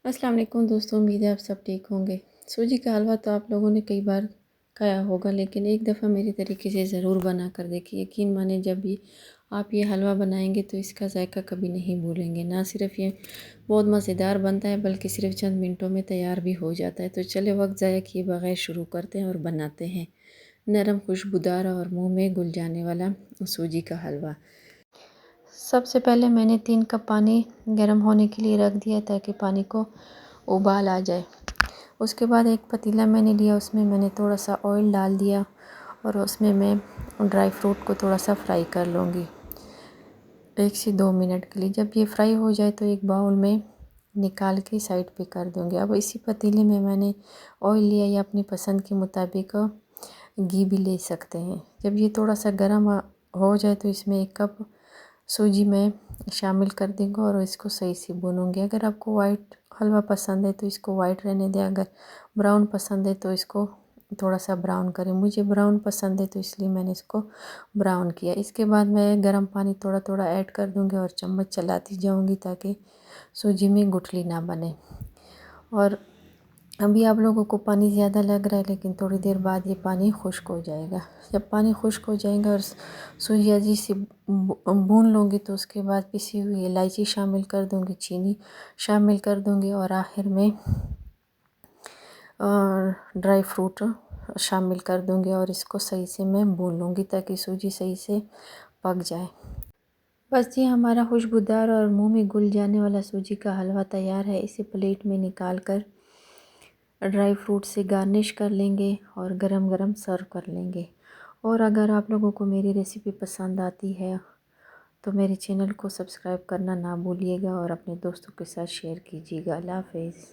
अस्सलाम वालेकुम दोस्तों, उम्मीद है आप सब ठीक होंगे। सूजी का हलवा तो आप लोगों ने कई बार खाया होगा, लेकिन एक दफ़ा मेरी तरीके से ज़रूर बना कर देखिए। यकीन माने जब भी आप ये हलवा बनाएंगे तो इसका जायका कभी नहीं भूलेंगे। ना सिर्फ ये बहुत मज़ेदार बनता है बल्कि सिर्फ चंद मिनटों में तैयार भी हो जाता है। तो चले वक्त ज़ाया किए बगैर शुरू करते हैं और बनाते हैं नरम, खुशबूदार और मुँह में घुल जाने वाला सूजी का हलवा। सबसे पहले मैंने 3 कप पानी गर्म होने के लिए रख दिया ताकि पानी को उबाल आ जाए। उसके बाद एक पतीला मैंने लिया, उसमें मैंने थोड़ा सा ऑयल डाल दिया और उसमें मैं ड्राई फ्रूट को थोड़ा सा फ्राई कर लूँगी 1 से 2 मिनट के लिए। जब ये फ्राई हो जाए तो एक बाउल में निकाल के साइड पे कर दूँगी। अब इसी पतीले में मैंने ऑयल लिया या अपनी पसंद के मुताबिक घी भी ले सकते हैं। जब ये थोड़ा सा गर्म हो जाए तो इसमें 1 कप सूजी मैं शामिल कर दूँगी और इसको सही से भूनूँगी। अगर आपको वाइट हलवा पसंद है तो इसको वाइट रहने दें, अगर ब्राउन पसंद है तो इसको थोड़ा सा ब्राउन करें। मुझे ब्राउन पसंद है तो इसलिए मैंने इसको ब्राउन किया। इसके बाद मैं गर्म पानी थोड़ा थोड़ा ऐड कर दूँगी और चम्मच चलाती जाऊँगी ताकि सूजी में गुठली ना बने। और अभी आप लोगों को पानी ज़्यादा लग रहा है, लेकिन थोड़ी देर बाद ये पानी खुश्क हो जाएगा। जब पानी खुश्क हो जाएगा और सूजी अजी से भून लूँगी तो उसके बाद पिसी हुई इलायची शामिल कर दूँगी, चीनी शामिल कर दूँगी और आखिर में ड्राई फ्रूट शामिल कर दूँगी और इसको सही से मैं भून लूँगी ताकि सूजी सही से पक जाए। बस ये हमारा खुशबूदार और मुंह में घुल जाने वाला सूजी का हलवा तैयार है। इसे प्लेट में निकाल कर ड्राई फ्रूट से गार्निश कर लेंगे और गरम गरम सर्व कर लेंगे। और अगर आप लोगों को मेरी रेसिपी पसंद आती है तो मेरे चैनल को सब्सक्राइब करना ना भूलिएगा और अपने दोस्तों के साथ शेयर कीजिएगा। अल्लाह हाफ़िज़।